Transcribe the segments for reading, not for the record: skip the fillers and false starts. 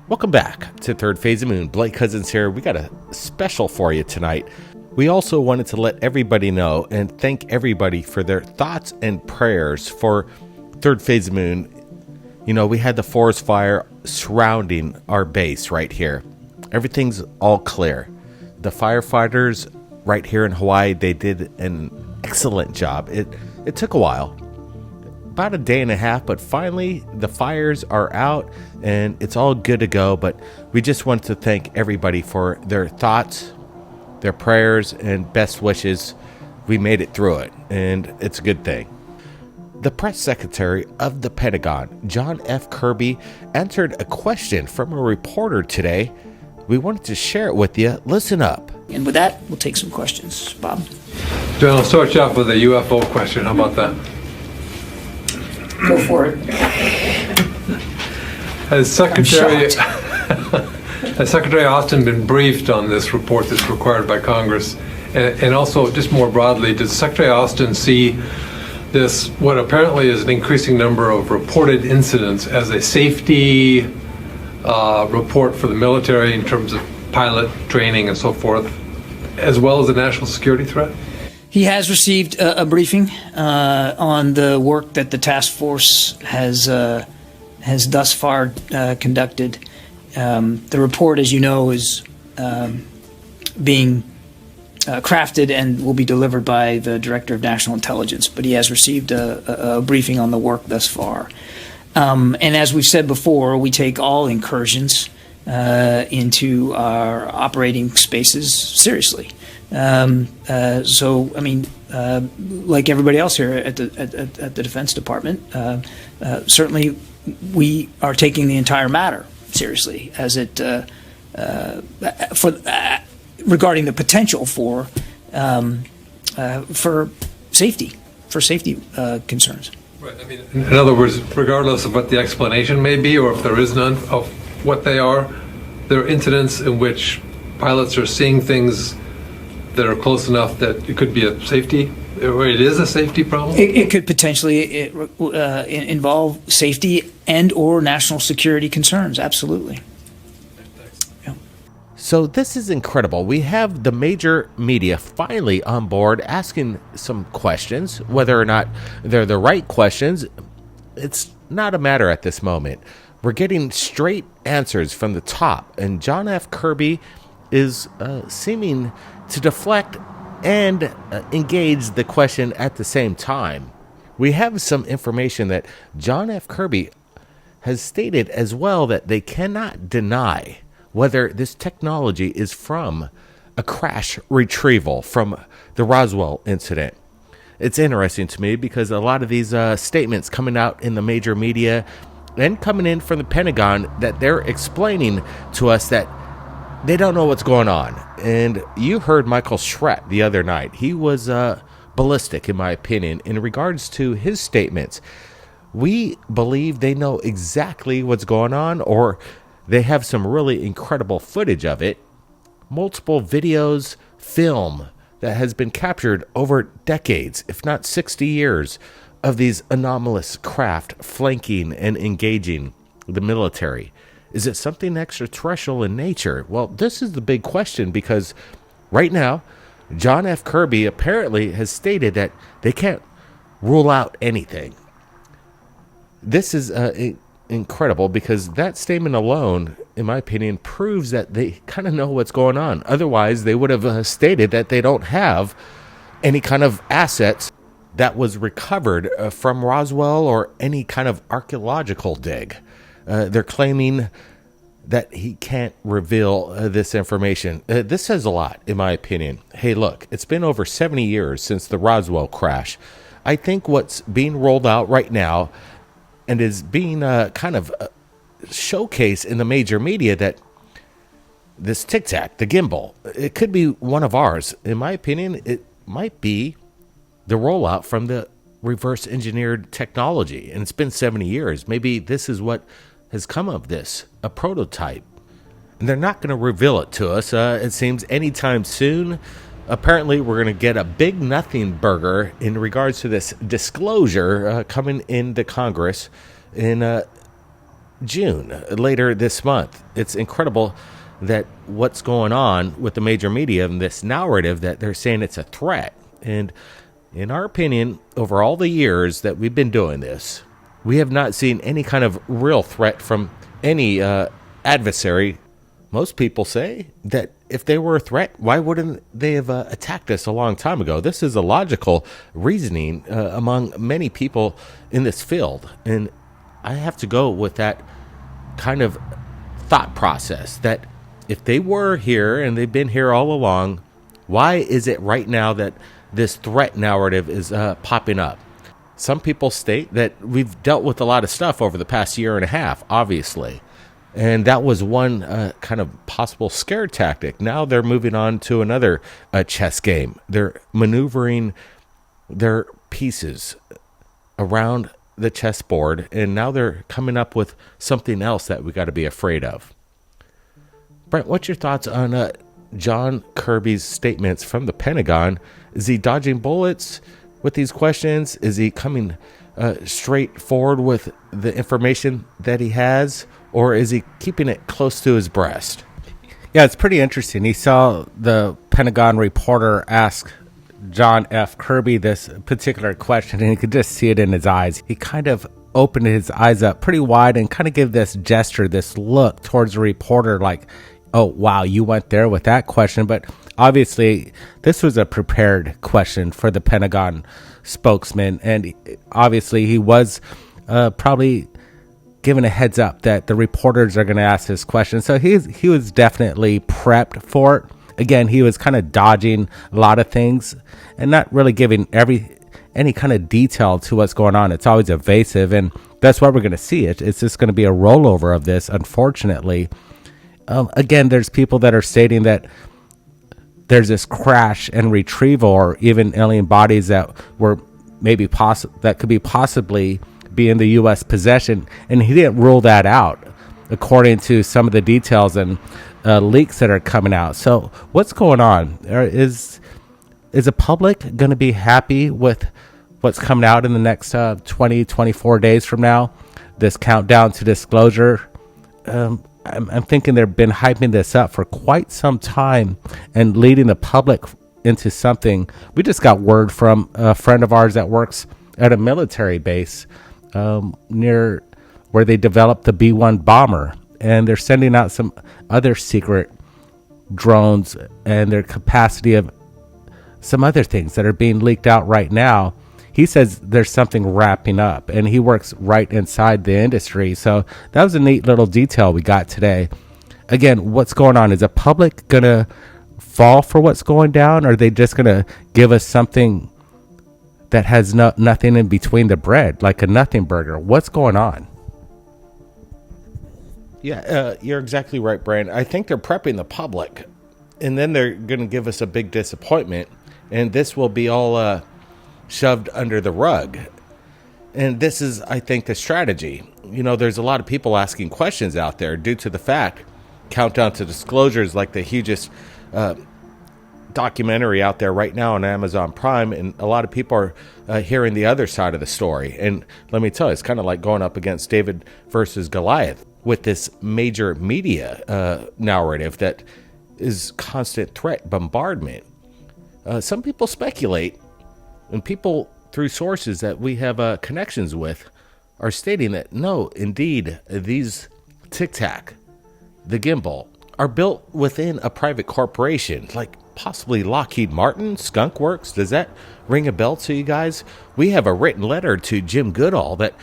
Welcome back to Third Phase of Moon. Blake Cousins here. We got a special for you tonight. We also wanted to let everybody know and thank everybody for their thoughts and prayers for Third Phase of Moon. You know, we had the forest fire surrounding our base right here. Everything's all clear. The firefighters right here in Hawaii, they did an excellent job. It took a while, about a day and a half, but finally the fires are out and it's all good to go. But we just wanted to thank everybody for their thoughts, their prayers, and best wishes. We made it through it, and it's a good thing. The press secretary of the Pentagon, John F. Kirby, answered a question from a reporter today. We wanted to share it with you. Listen up. And with that, we'll take some questions. Bob? John, I'll start you off with a UFO question. How about that? Go for it. Has Secretary Austin been briefed on this report that's required by Congress? And also, just more broadly, does Secretary Austin see this, what apparently is an increasing number of reported incidents, as a safety report for the military in terms of pilot training and so forth, as well as a national security threat? He has received a briefing on the work that the task force has thus far conducted. The report, as you know, is being crafted and will be delivered by the Director of National Intelligence, but he has received a briefing on the work thus far. And as we've said before, we take all incursions into our operating spaces seriously. So, I mean, like everybody else here at the Defense Department, certainly we are taking the entire matter seriously as it regarding the potential for safety concerns. Right. I mean, in other words, regardless of what the explanation may be, or if there is none of what they are, there are incidents in which pilots are seeing things that are close enough that it could be a safety, or it is a safety problem? It could potentially involve safety and or national security concerns, absolutely. Yeah. So this is incredible. We have the major media finally on board asking some questions. Whether or not they're the right questions, it's not a matter at this moment. We're getting straight answers from the top, and John F. Kirby is seeming to deflect and engage the question at the same time. We have some information that John F. Kirby has stated as well, that they cannot deny whether this technology is from a crash retrieval from the Roswell incident. It's interesting to me because a lot of these statements coming out in the major media and coming in from the Pentagon, that they're explaining to us that they don't know what's going on. And you heard Michael Schratt the other night. He was ballistic, in my opinion, in regards to his statements. We believe they know exactly what's going on, or they have some really incredible footage of it. Multiple videos, film that has been captured over decades, if not 60 years, of these anomalous craft flanking and engaging the military. Is it something extraterrestrial in nature? Well, this is the big question, because right now, John F. Kirby apparently has stated that they can't rule out anything. This is incredible, because that statement alone, in my opinion, proves that they kind of know what's going on. Otherwise, they would have stated that they don't have any kind of assets that was recovered from Roswell or any kind of archaeological dig. They're claiming that he can't reveal this information. This says a lot, in my opinion. Hey, look, it's been over 70 years since the Roswell crash. I think what's being rolled out right now and is being kind of showcased in the major media, that this Tic Tac, the gimbal, it could be one of ours. In my opinion, it might be the rollout from the reverse engineered technology. And it's been 70 years. Maybe this is what has come of this, a prototype. And they're not going to reveal it to us, it seems, anytime soon. Apparently, we're going to get a big nothing burger in regards to this disclosure coming into Congress in June, later this month. It's incredible that what's going on with the major media and this narrative that they're saying it's a threat. And in our opinion, over all the years that we've been doing this, we have not seen any kind of real threat from any adversary. Most people say that if they were a threat, why wouldn't they have attacked us a long time ago? This is a logical reasoning among many people in this field. And I have to go with that kind of thought process that if they were here and they've been here all along, why is it right now that this threat narrative is popping up? Some people state that we've dealt with a lot of stuff over the past year and a half, obviously. And that was one kind of possible scare tactic. Now they're moving on to another chess game. They're maneuvering their pieces around the chessboard, and now they're coming up with something else that we got to be afraid of. Brent, what's your thoughts on John Kirby's statements from the Pentagon? Is he dodging bullets with these questions? Is he coming straight forward with the information that he has? Or is he keeping it close to his breast? Yeah, it's pretty interesting. He saw the Pentagon reporter ask John F. Kirby this particular question, and he could just see it in his eyes. He kind of opened his eyes up pretty wide and kind of gave this gesture, this look towards the reporter like, oh, wow, you went there with that question. But obviously, this was a prepared question for the Pentagon spokesman. And obviously, he was probably given a heads up that the reporters are going to ask this question. So he was definitely prepped for it. Again, he was kind of dodging a lot of things and not really giving any kind of detail to what's going on. It's always evasive, and that's what we're going to see. It's just going to be a rollover of this, unfortunately. Again, there's people that are stating that there's this crash and retrieval, or even alien bodies that were maybe that could be possibly be in the U.S. possession, and he didn't rule that out, according to some of the details and leaks that are coming out. So what's going on? Is the public going to be happy with what's coming out in the next 24 days from now? This countdown to disclosure. I'm thinking they've been hyping this up for quite some time and leading the public into something. We just got word from a friend of ours that works at a military base near where they developed the B-1 bomber, and they're sending out some other secret drones and their capacity of some other things that are being leaked out right now. He says there's something wrapping up, and he works right inside the industry. So that was a neat little detail we got today. Again, what's going on? Is the public going to fall for what's going down, or are they just going to give us something that has nothing in between the bread, like a nothing burger? What's going on? Yeah, you're exactly right, Brian. I think they're prepping the public, and then they're going to give us a big disappointment, and this will be all shoved under the rug. And this is, I think, the strategy. You know, there's a lot of people asking questions out there due to the fact Countdown to Disclosure is like the hugest documentary out there right now on Amazon Prime, and a lot of people are hearing the other side of the story. And let me tell you, it's kind of like going up against David versus Goliath with this major media narrative that is constant threat bombardment. Some people speculate, and people through sources that we have connections with are stating that no, indeed, these Tic Tac, the gimbal, are built within a private corporation, like possibly Lockheed Martin, Skunk Works. Does that ring a bell to you guys? We have a written letter to Jim Goodall that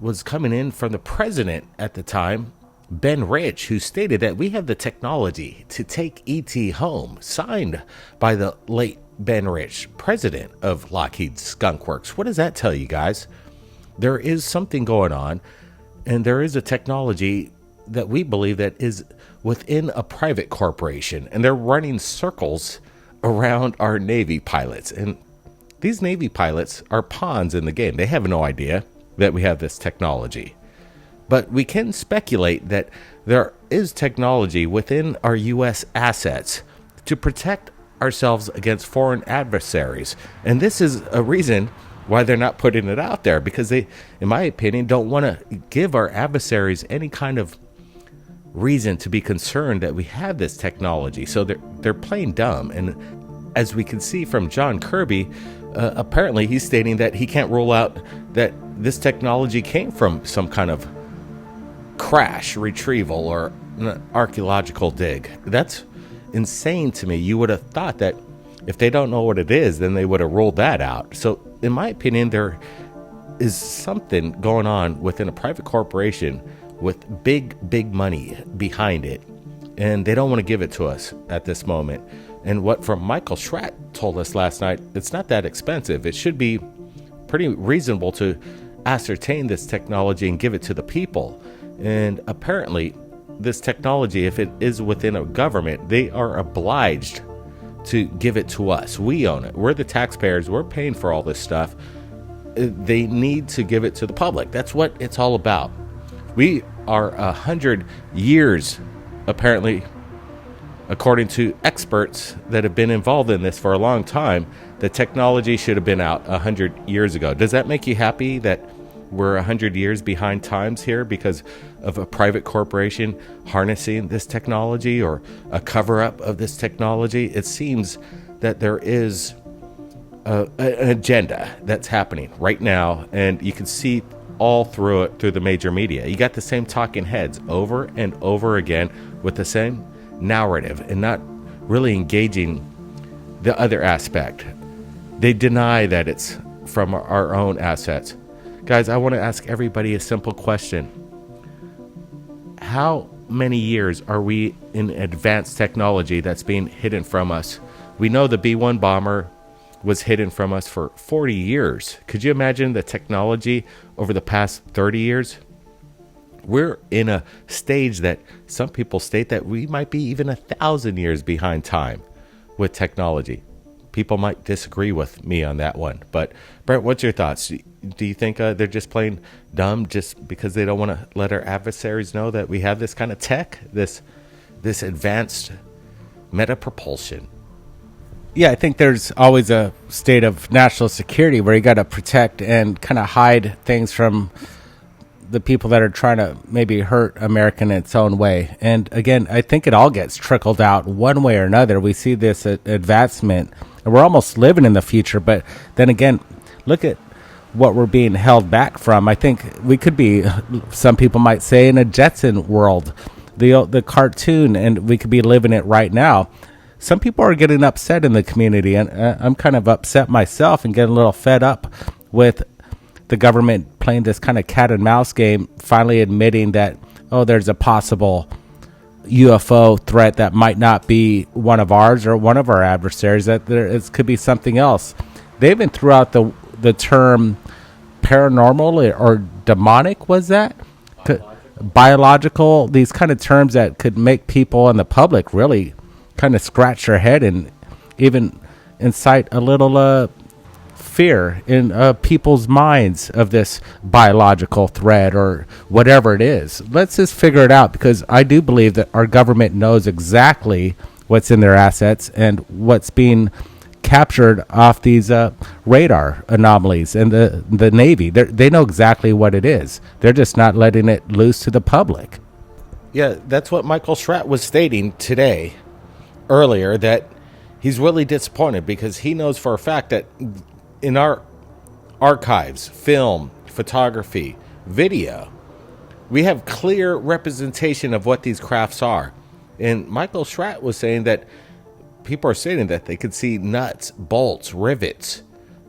was coming in from the president at the time, Ben Rich, who stated that we have the technology to take ET home, signed by the late Ben Rich, president of Lockheed Skunk Works. What does that tell you guys? There is something going on, and there is a technology that we believe that is within a private corporation, and they're running circles around our Navy pilots. And these Navy pilots are pawns in the game. They have no idea that we have this technology. But we can speculate that there is technology within our U.S. assets to protect ourselves against foreign adversaries. And this is a reason why they're not putting it out there, because they, in my opinion, don't want to give our adversaries any kind of reason to be concerned that we have this technology. So they're playing dumb. And as we can see from John Kirby, apparently he's stating that he can't rule out that this technology came from some kind of crash, retrieval, or an archaeological dig. That's insane to me. You would have thought that if they don't know what it is, then they would have ruled that out. So in my opinion, there is something going on within a private corporation with big money behind it, and they don't want to give it to us at this moment. And what from Michael Schratt told us last night, it's not that expensive. It should be pretty reasonable to ascertain this technology and give it to the people. And apparently this technology, if it is within a government, they are obliged to give it to us. We own it. We're the taxpayers. We're paying for all this stuff. They need to give it to the public. That's what it's all about. We are 100 years, apparently, according to experts that have been involved in this for a long time. The technology should have been out 100 years ago. Does that make you happy that we're 100 years behind times here because of a private corporation harnessing this technology, or a cover-up of this technology? It seems that there is an agenda that's happening right now, and you can see all through it, through the major media. You got the same talking heads over and over again with the same narrative, and not really engaging the other aspect. They deny that it's from our own assets. Guys, I want to ask everybody a simple question. How many years are we in advanced technology that's being hidden from us? We know the B-1 bomber was hidden from us for 40 years. Could you imagine the technology over the past 30 years? We're in a stage that some people state that we might be even 1,000 years behind time with technology. People might disagree with me on that one. But Brent, what's your thoughts? Do you think they're just playing dumb just because they don't want to let our adversaries know that we have this kind of tech, this advanced meta propulsion? Yeah, I think there's always a state of national security where you got to protect and kind of hide things from the people that are trying to maybe hurt America in its own way. And again, I think it all gets trickled out one way or another. We see this advancement, and we're almost living in the future. But then again, look at what we're being held back from. I think we could be, some people might say, in a Jetson world, the cartoon, and we could be living it right now. Some people are getting upset in the community, and I'm kind of upset myself and getting a little fed up with the government playing this kind of cat and mouse game, finally admitting that, oh, there's a possible UFO threat that might not be one of ours or one of our adversaries, that it could be something else. They even threw out the term paranormal or demonic, was that? Biological, these kind of terms that could make people and the public really kind of scratch their head and even incite a little fear in people's minds of this biological threat or whatever it is. Let's just figure it out, because I do believe that our government knows exactly what's in their assets and what's being captured off these radar anomalies. And the Navy, they know exactly what it is. They're just not letting it loose to the public. Yeah, that's what Michael Schratt was stating today, earlier, that he's really disappointed because he knows for a fact that in our archives, film, photography, video, we have clear representation of what these crafts are. And Michael Schratt was saying that people are stating that they could see nuts, bolts, rivets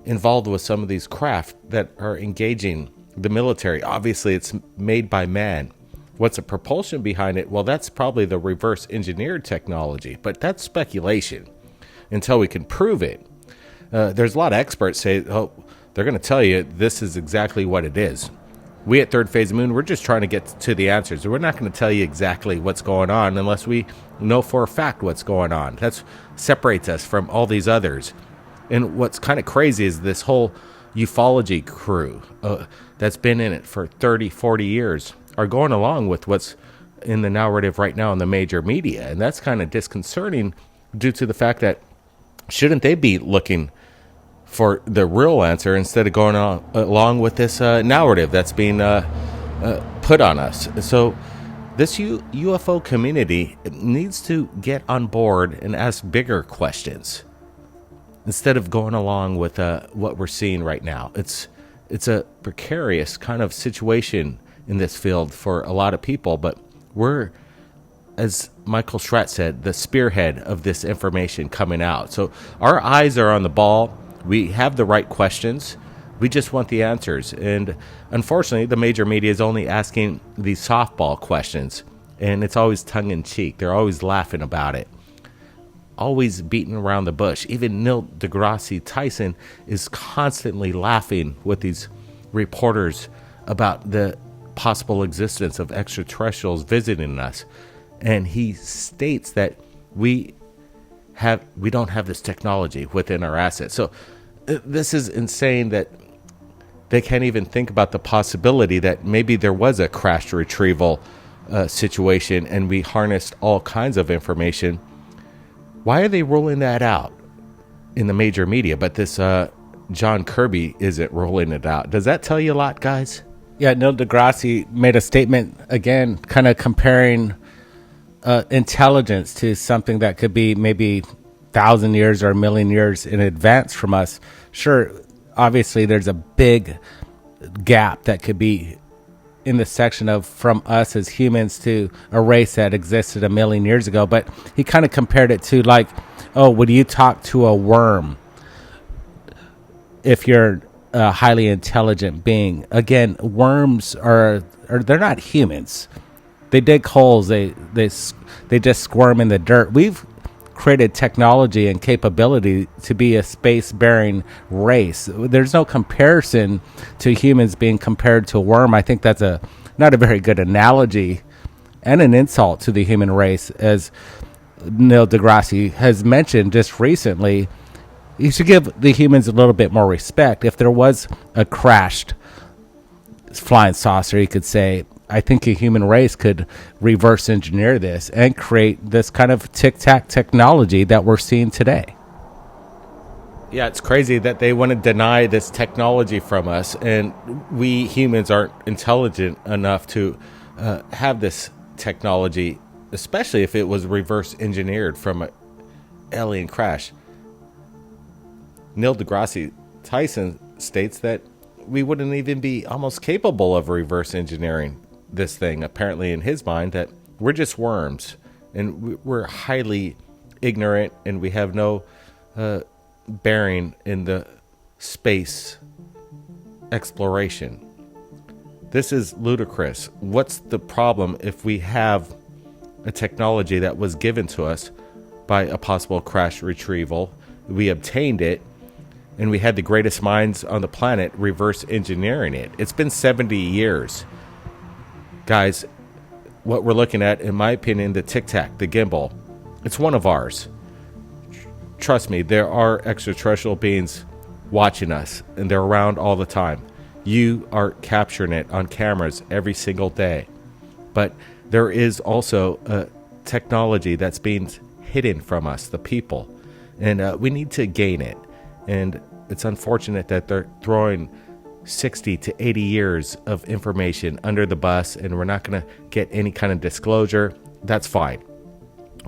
involved with some of these craft that are engaging the military. Obviously, it's made by man. What's the propulsion behind it? Well, that's probably the reverse engineered technology, but that's speculation until we can prove it. There's a lot of experts say, oh, they're going to tell you this is exactly what it is. We at Third Phase of Moon, we're just trying to get to the answers. We're not going to tell you exactly what's going on unless we know for a fact what's going on. That separates us from all these others. And what's kind of crazy is this whole ufology crew that's been in it for 30, 40 years are going along with what's in the narrative right now in the major media. And that's kind of disconcerting due to the fact that shouldn't they be looking for the real answer instead of going along with this narrative that's being put on us. So this UFO community needs to get on board and ask bigger questions instead of going along with what we're seeing right now. It's a precarious kind of situation in this field for a lot of people, but we're, as Michael Schratt said, the spearhead of this information coming out. So our eyes are on the ball. We have the right questions. We just want the answers. And unfortunately, the major media is only asking these softball questions, and it's always tongue-in-cheek. They're always laughing about it, always beating around the bush. Even Neil deGrasse Tyson is constantly laughing with these reporters about the possible existence of extraterrestrials visiting us. And he states that we don't have this technology within our assets. So this is insane that they can't even think about the possibility that maybe there was a crash retrieval situation and we harnessed all kinds of information. Why are they ruling that out in the major media, but this John Kirby isn't rolling it out? Does that tell you a lot, guys? Yeah, Neil deGrasse made a statement, again, kind of comparing intelligence to something that could be maybe 1,000 years or 1,000,000 years in advance from us. Sure, obviously there's a big gap that could be in the section of from us as humans to a race that existed 1,000,000 years ago, but he kind of compared it to like, oh, would you talk to a worm if you're a highly intelligent being? Again, worms are they're not humans. They dig holes. They just squirm in the dirt. We've created technology and capability to be a space-bearing race. There's no comparison to humans being compared to a worm. I think that's not a very good analogy and an insult to the human race, as Neil deGrasse has mentioned just recently. You should give the humans a little bit more respect. If there was a crashed flying saucer, you could say, I think a human race could reverse engineer this and create this kind of tic-tac technology that we're seeing today. Yeah, it's crazy that they want to deny this technology from us, and we humans aren't intelligent enough to have this technology, especially if it was reverse engineered from an alien crash. Neil deGrasse Tyson states that we wouldn't even be almost capable of reverse engineering this thing. Apparently in his mind that we're just worms and we're highly ignorant and we have no bearing in the space exploration. This is ludicrous. What's the problem if we have a technology that was given to us by a possible crash retrieval? We obtained it, and we had the greatest minds on the planet reverse engineering it. It's been 70 years. Guys, what we're looking at, in my opinion, the Tic Tac, the gimbal, it's one of ours. Trust me, there are extraterrestrial beings watching us, and they're around all the time. You are capturing it on cameras every single day. But there is also a technology that's being hidden from us, the people, and we need to gain it. And it's unfortunate that they're throwing 60 to 80 years of information under the bus, and we're not going to get any kind of disclosure. That's fine.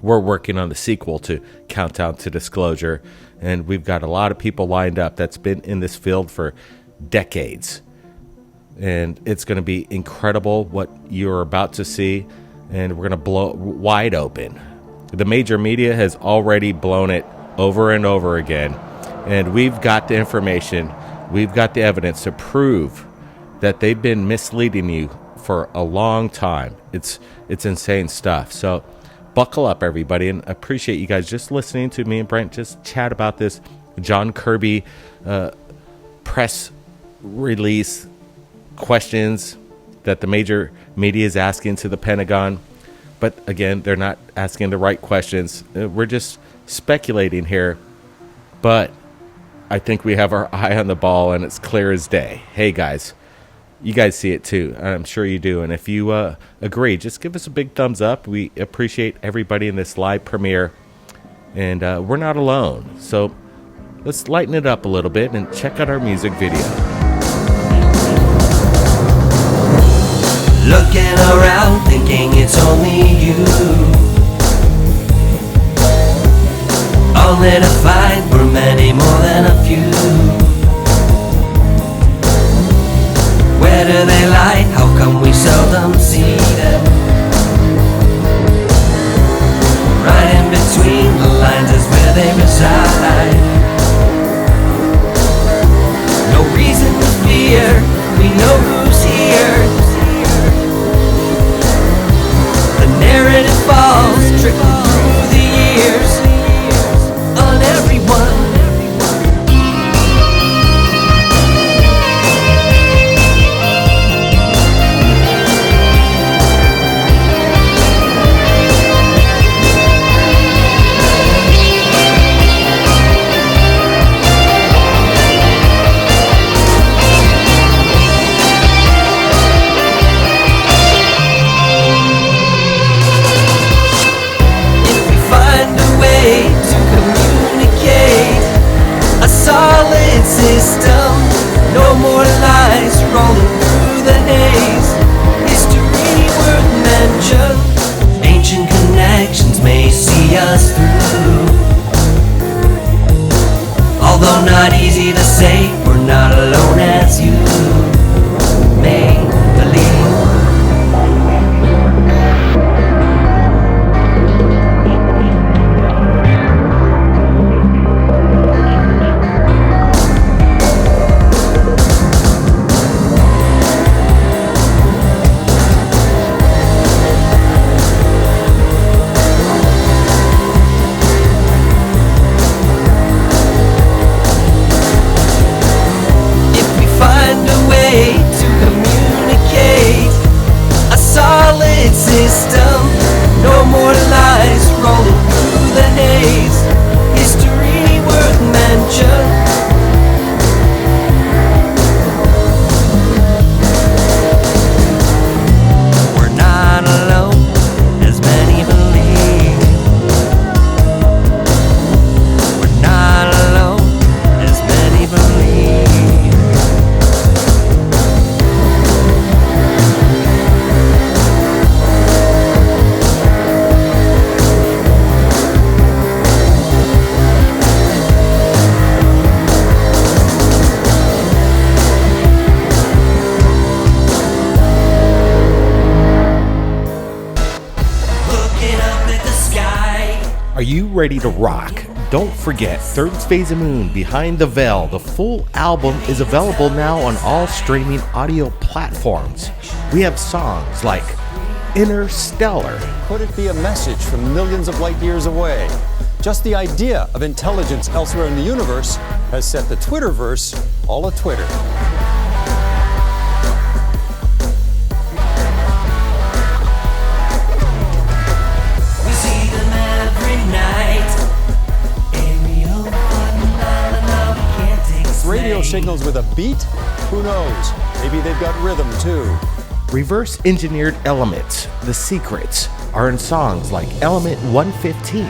We're working on the sequel to Countdown to Disclosure, and we've got a lot of people lined up that's been in this field for decades. And it's going to be incredible what you're about to see, and we're going to blow it wide open. The major media has already blown it over and over again, and we've got the information. We've got the evidence to prove that they've been misleading you for a long time. It's insane stuff. So buckle up, everybody, and I appreciate you guys just listening to me and Brent just chat about this John Kirby press release questions that the major media is asking to the Pentagon. But again, they're not asking the right questions. We're just speculating here. But I think we have our eye on the ball, and it's clear as day. Hey, guys, you guys see it too. I'm sure you do. And if you agree, just give us a big thumbs up. We appreciate everybody in this live premiere. And we're not alone. So Let's lighten it up a little bit and check out our music video. Looking around, thinking it's only you. Only to find we're many more than a few. Where do they lie? How come we seldom see them? Right in between the lines is where they reside. No reason to fear, we know who's here. The narrative falls, trickle through the years on everyone. System, no more lies rolling through the haze. History worth mention. Ancient connections may see us through. Although not easy to say, we're not alone as you may believe. System, no more lies rolling through the haze. History worth mention. We're not alone, as many believe. We're not alone, as many believe. Are you ready to rock? Don't forget, Thirdphaseofmoon, Behind the Veil. The full album is available now on all streaming audio platforms. We have songs like Interstellar. Could it be a message from millions of light years away? Just the idea of intelligence elsewhere in the universe has set the Twitterverse all a-Twitter. Radio signals with a beat? Who knows? Maybe they've got rhythm too. Reverse engineered elements, the secrets, are in songs like Element 115.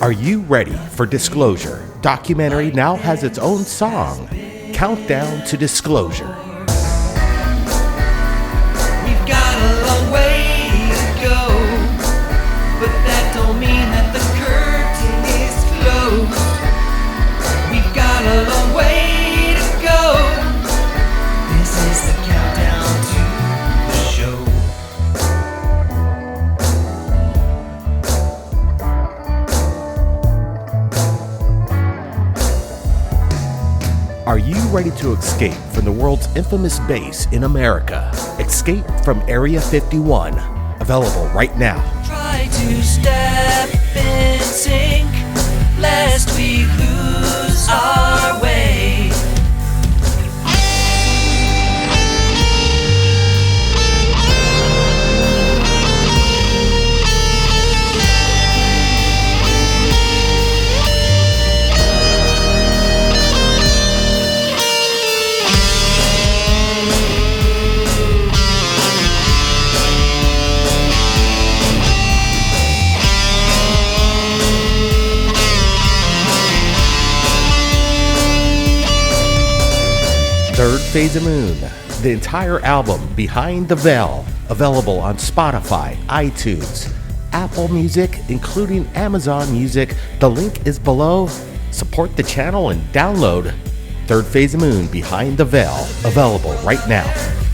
Are you ready for Disclosure? Documentary now has its own song, Countdown to Disclosure. We've got a long way to go, but that don't mean that the curtain is closed. We've got a long way to go. This is the countdown to the show. Are you ready to escape from the world's infamous base in America. Escape from Area 51. Available right now. Try to step in sync, lest we lose our way. Third Phase of Moon, the entire album Behind the Veil, available on Spotify, iTunes, Apple Music, including Amazon Music. The link is below. Support the channel and download Third Phase of Moon, Behind the Veil, available right now.